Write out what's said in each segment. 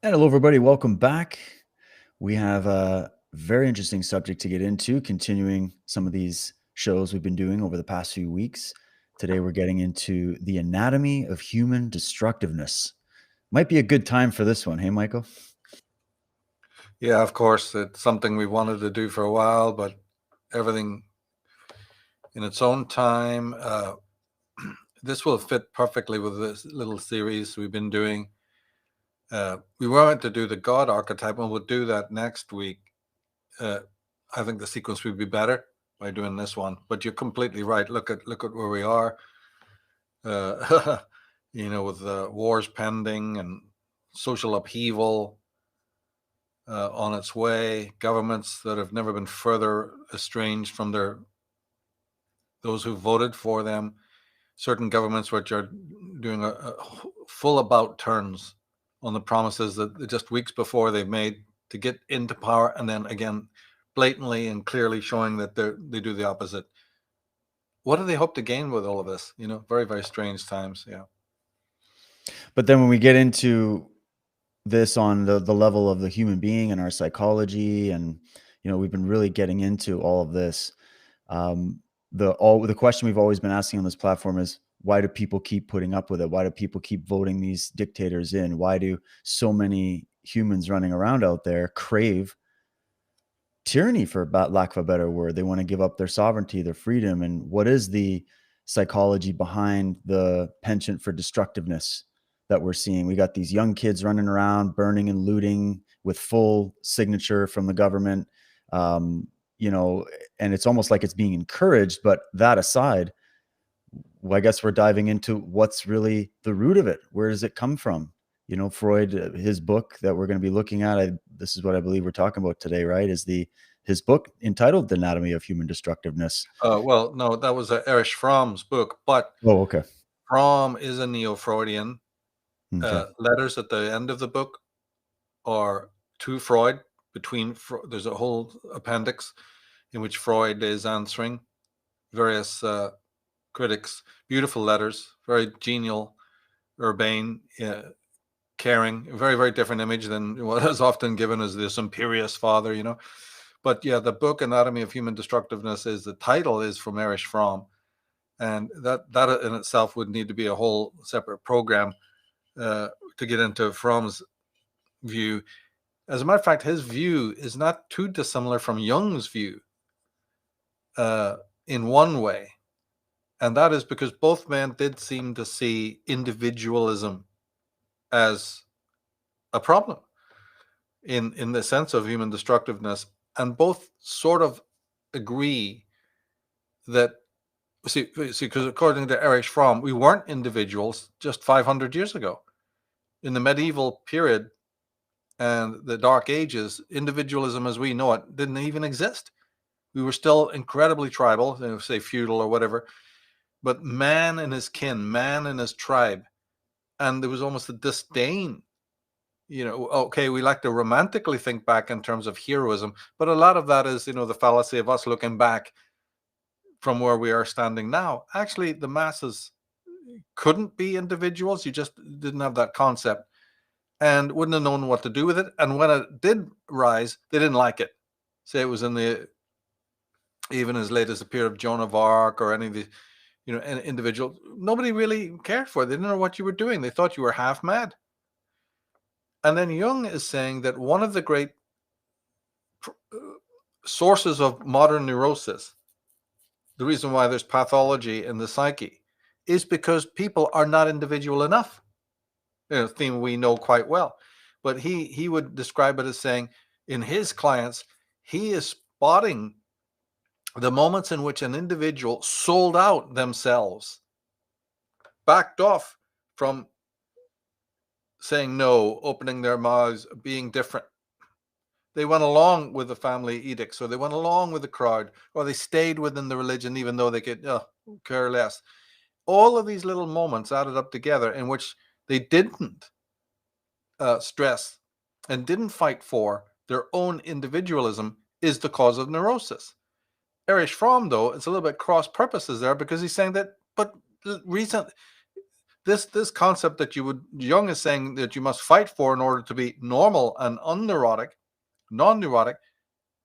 And hello, everybody. Welcome back. We have a very interesting subject to get into, continuing some of these shows we've been doing over the past few weeks. Today, we're getting into the anatomy of human destructiveness. Might be a good time for this one. Hey, Michael? Yeah, of course, it's something we wanted to do for a while, but everything in its own time. This will fit perfectly with this little series we've been doing. We weren't to do the God archetype, and we'll do that next week. Uh, I think the sequence would be better by doing this one. But you're completely right. Look at where we are. Uh, with wars pending and social upheaval on its way, governments that have never been further estranged from those who voted for them, certain governments which are doing a full about turns on the promises that just weeks before they've made to get into power, and then again blatantly and clearly showing that they do the opposite. What do they hope to gain with all of this? Very, very strange times. Yeah. But then when we get into this on the level of the human being and our psychology, and we've been really getting into all of this. The question we've always been asking on this platform is, why do people keep putting up with it? Why do people keep voting these dictators in? Why do so many humans running around out there crave tyranny, for lack of a better word? They want to give up their sovereignty, their freedom. And what is the psychology behind the penchant for destructiveness that we're seeing? We got these young kids running around burning and looting with full signature from the government. um, and it's almost like it's being encouraged. But that aside, well, I guess we're diving into what's really the root of it. Where does it come from? Freud, his book that we're going to be looking at, this is what I believe we're talking about today, right? Is his book entitled The Anatomy of Human Destructiveness. Well, no, that was Erich Fromm's book, but Oh, okay. Fromm is a neo-Freudian. Okay. Letters at the end of the book are to Freud. There's a whole appendix in which Freud is answering various critics. Beautiful letters, very genial, urbane, caring. Very, very different image than what is often given as this imperious father. But yeah, the book Anatomy of Human Destructiveness the title is from Erich Fromm, and that in itself would need to be a whole separate program to get into Fromm's view. As a matter of fact, his view is not too dissimilar from Jung's view in one way. And that is because both men did seem to see individualism as a problem in the sense of human destructiveness. And both sort of agree that, because according to Erich Fromm, we weren't individuals just 500 years ago. In the medieval period and the Dark Ages, individualism as we know it didn't even exist. We were still incredibly tribal, say feudal or whatever, but man and his kin, man and his tribe. And there was almost a disdain. Okay, we like to romantically think back in terms of heroism, but a lot of that is, the fallacy of us looking back from where we are standing now. Actually, the masses couldn't be individuals. You just didn't have that concept and wouldn't have known what to do with it. And when it did rise, they didn't like it. Say it was even as late as the period of Joan of Arc or any of the, an individual, nobody really cared for it. They didn't know what you were doing. They thought you were half mad. And then Jung is saying that one of the great sources of modern neurosis, the reason why there's pathology in the psyche, is because people are not individual enough. A theme we know quite well. But he would describe it as saying, in his clients, he is spotting the moments in which an individual sold out themselves, backed off from saying no, opening their mouths, being different. They went along with the family edicts, or they went along with the crowd, or they stayed within the religion, even though they could care less. All of these little moments added up together in which they didn't stress and didn't fight for their own individualism is the cause of neurosis. Erich Fromm, though, it's a little bit cross purposes there, because he's saying that, but this this concept that Jung is saying that you must fight for in order to be normal and non-neurotic,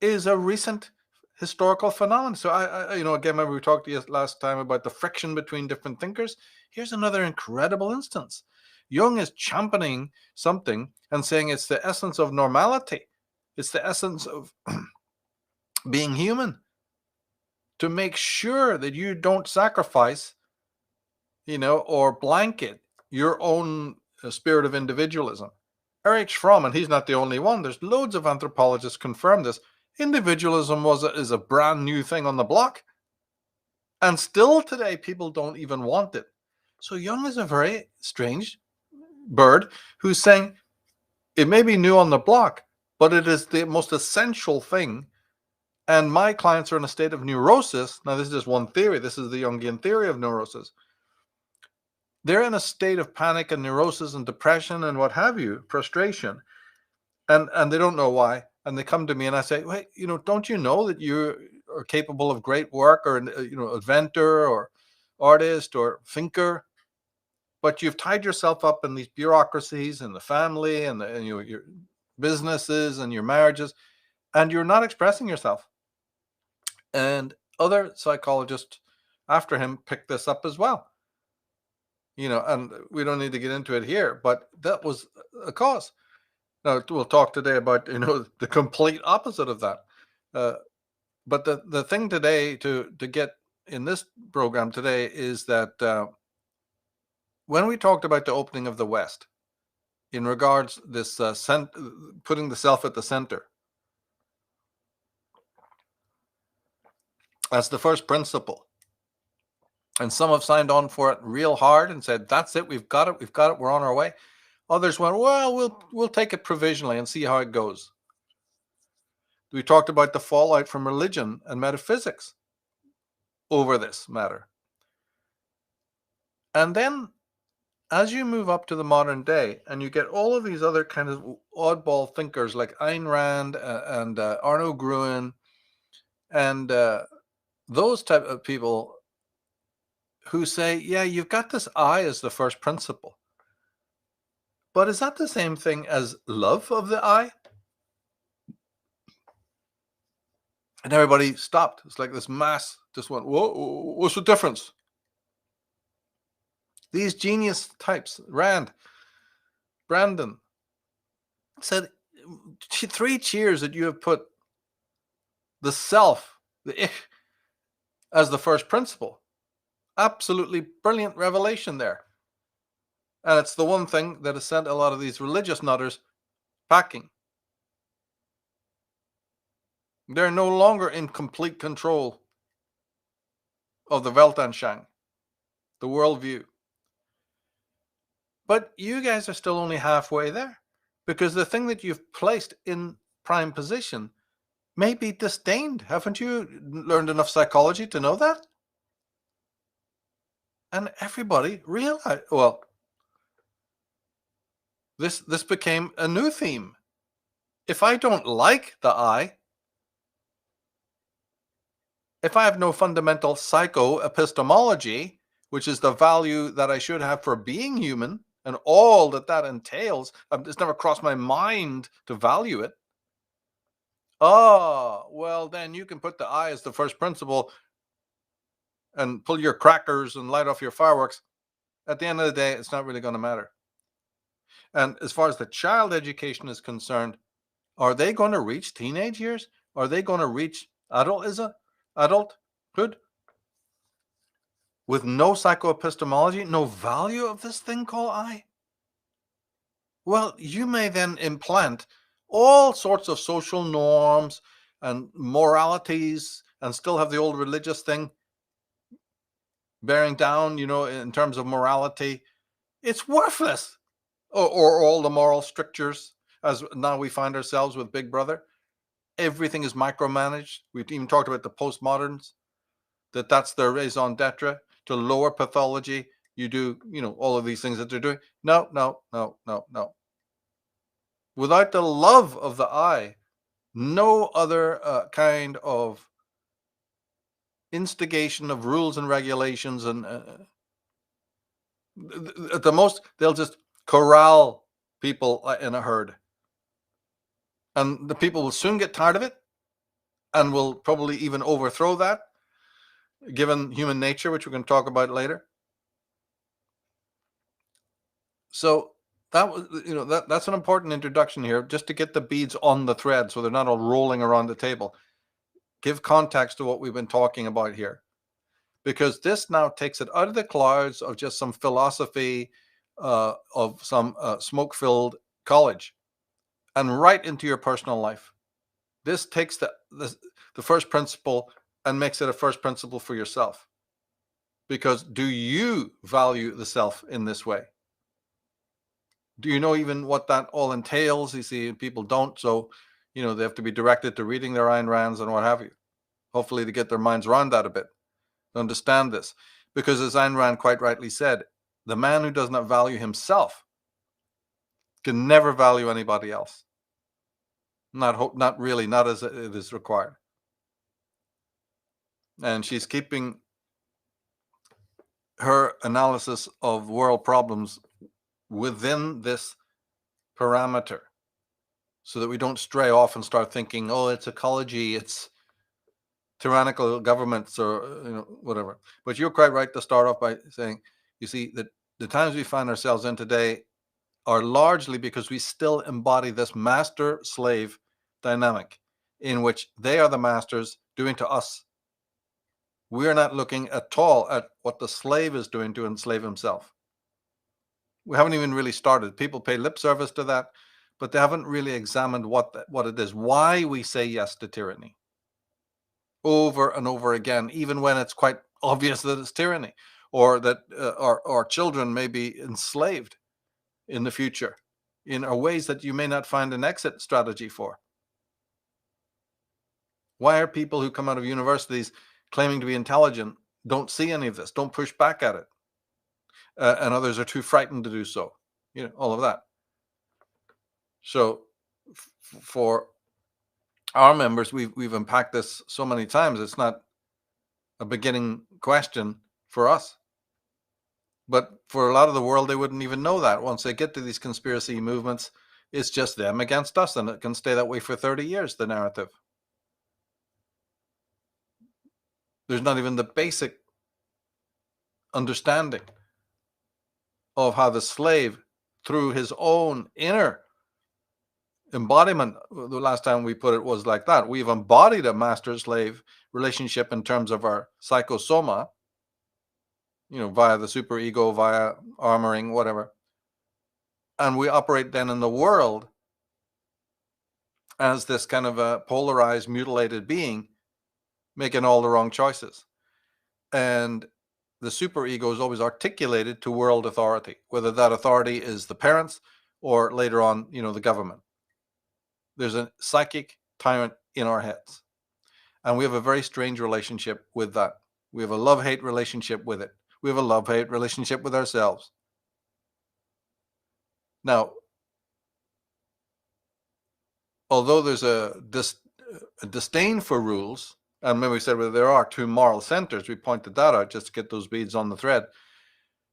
is a recent historical phenomenon. So I again, remember we talked last time about the friction between different thinkers. Here's another incredible instance. Jung is championing something and saying it's the essence of normality. It's the essence of being human, to make sure that you don't sacrifice, or blanket your own spirit of individualism. Erich Fromm, and he's not the only one, there's loads of anthropologists confirm this. Individualism is a brand new thing on the block. And still today, people don't even want it. So Jung is a very strange bird who's saying it may be new on the block, but it is the most essential thing. And my clients are in a state of neurosis. Now, this is just one theory. This is the Jungian theory of neurosis. They're in a state of panic and neurosis and depression and what have you, frustration. And they don't know why. And they come to me and I say, wait, don't you know that you are capable of great work, or, inventor or artist or thinker? But you've tied yourself up in these bureaucracies and the family and your businesses and your marriages, and you're not expressing yourself. And other psychologists after him picked this up as well. And we don't need to get into it here, but that was a cause. Now, we'll talk today about, the complete opposite of that. But the thing today to get in this program today is that when we talked about the opening of the West, in regards this putting the self at the center as the first principle, and some have signed on for it real hard and said, that's it, we've got it, we're on our way. Others went, well, we'll take it provisionally and see how it goes. We talked about the fallout from religion and metaphysics over this matter. And then as you move up to the modern day and you get all of these other kind of oddball thinkers like Ayn Rand and Arno Gruen and those type of people who say, yeah, you've got this I as the first principle. But is that the same thing as love of the I? And everybody stopped. It's like this mass just went, whoa, what's the difference? These genius types, Brandon, said 3 cheers that you have put the self, the ich, as the first principle. Absolutely brilliant revelation there. And it's the one thing that has sent a lot of these religious nutters packing. They're no longer in complete control of the Weltanschauung, the worldview. But you guys are still only halfway there, because the thing that you've placed in prime position may be disdained. Haven't you learned enough psychology to know that? And everybody realized, well, this became a new theme. If I don't like the I, if I have no fundamental psychoepistemology, which is the value that I should have for being human and all that entails, it's never crossed my mind to value it. Oh, well, then you can put the I as the first principle and pull your crackers and light off your fireworks. At the end of the day, it's not really going to matter. And as far as the child education is concerned, are they going to reach teenage years? Are they going to reach adulthood with no psychoepistemology, no value of this thing called I? Well, you may then implant all sorts of social norms and moralities and still have the old religious thing bearing down, in terms of morality. It's worthless. Or all the moral strictures, as now we find ourselves with Big Brother. Everything is micromanaged. We've even talked about the postmoderns, that's their raison d'etre, to lower pathology. You do, all of these things that they're doing. No. Without the love of the I, no other kind of instigation of rules and regulations and At the most, they'll just corral people in a herd. And the people will soon get tired of it and will probably even overthrow that, given human nature, which we're going to talk about later. So that was, that's an important introduction here, just to get the beads on the thread so they're not all rolling around the table. Give context to what we've been talking about here, because this now takes it out of the clouds of just some philosophy of some smoke-filled college and right into your personal life. This takes the first principle and makes it a first principle for yourself. Because do you value the self in this way? Do you know even what that all entails? You see, people don't. So, they have to be directed to reading their Ayn Rands and what have you. Hopefully to get their minds around that a bit, to understand this. Because as Ayn Rand quite rightly said, the man who does not value himself can never value anybody else. Not really, not as it is required. And she's keeping her analysis of world problems within this parameter so that we don't stray off and start thinking, oh, it's ecology, it's tyrannical governments, or whatever. But you're quite right to start off by saying, you see, that the times we find ourselves in today are largely because we still embody this master-slave dynamic in which they are the masters doing to us. We're not looking at all at what the slave is doing to enslave himself. We haven't even really started. People pay lip service to that, but they haven't really examined what it is, why we say yes to tyranny over and over again, even when it's quite obvious that it's tyranny, or that our children may be enslaved in the future in ways that you may not find an exit strategy for. Why are people who come out of universities claiming to be intelligent don't see any of this, don't push back at it, and others are too frightened to do so? All of that. So for our members, we've unpacked this so many times, it's not a beginning question for us. But for a lot of the world, they wouldn't even know that. Once they get to these conspiracy movements, it's just them against us, and it can stay that way for 30 years, the narrative. There's not even the basic understanding of how the slave, through his own inner embodiment, the last time we put it was like that, we've embodied a master-slave relationship in terms of our psychosoma, via the superego, via armoring, whatever. And we operate then in the world as this kind of a polarized, mutilated being, making all the wrong choices. And the superego is always articulated to world authority, whether that authority is the parents or later on, the government. There's a psychic tyrant in our heads. And we have a very strange relationship with that. We have a love-hate relationship with it. We have a love-hate relationship with ourselves. Now, although there's a disdain for rules, and maybe we said, well, there are two moral centers, we pointed that out just to get those beads on the thread.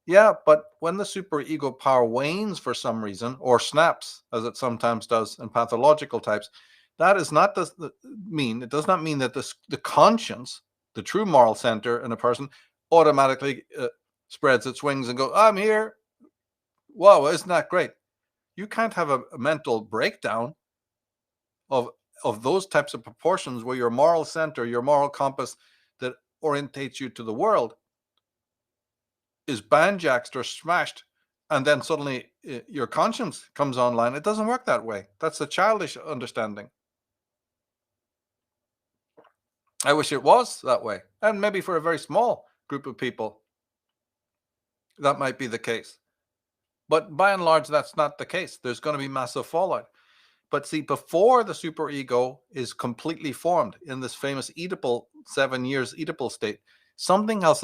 Yeah, but when the superego power wanes for some reason, or snaps, as it sometimes does in pathological types, that is not it does not mean that the conscience, the true moral center in a person, automatically spreads its wings and goes, I'm here. Whoa, isn't that great? You can't have a mental breakdown of those types of proportions where your moral center, your moral compass that orientates you to the world is banjaxed or smashed, and then suddenly your conscience comes online. It doesn't work that way. That's a childish understanding. I wish it was that way. And maybe for a very small group of people, that might be the case. But by and large, that's not the case. There's going to be massive fallout. But see, before the superego is completely formed in this famous Oedipal 7 years Oedipal state, something else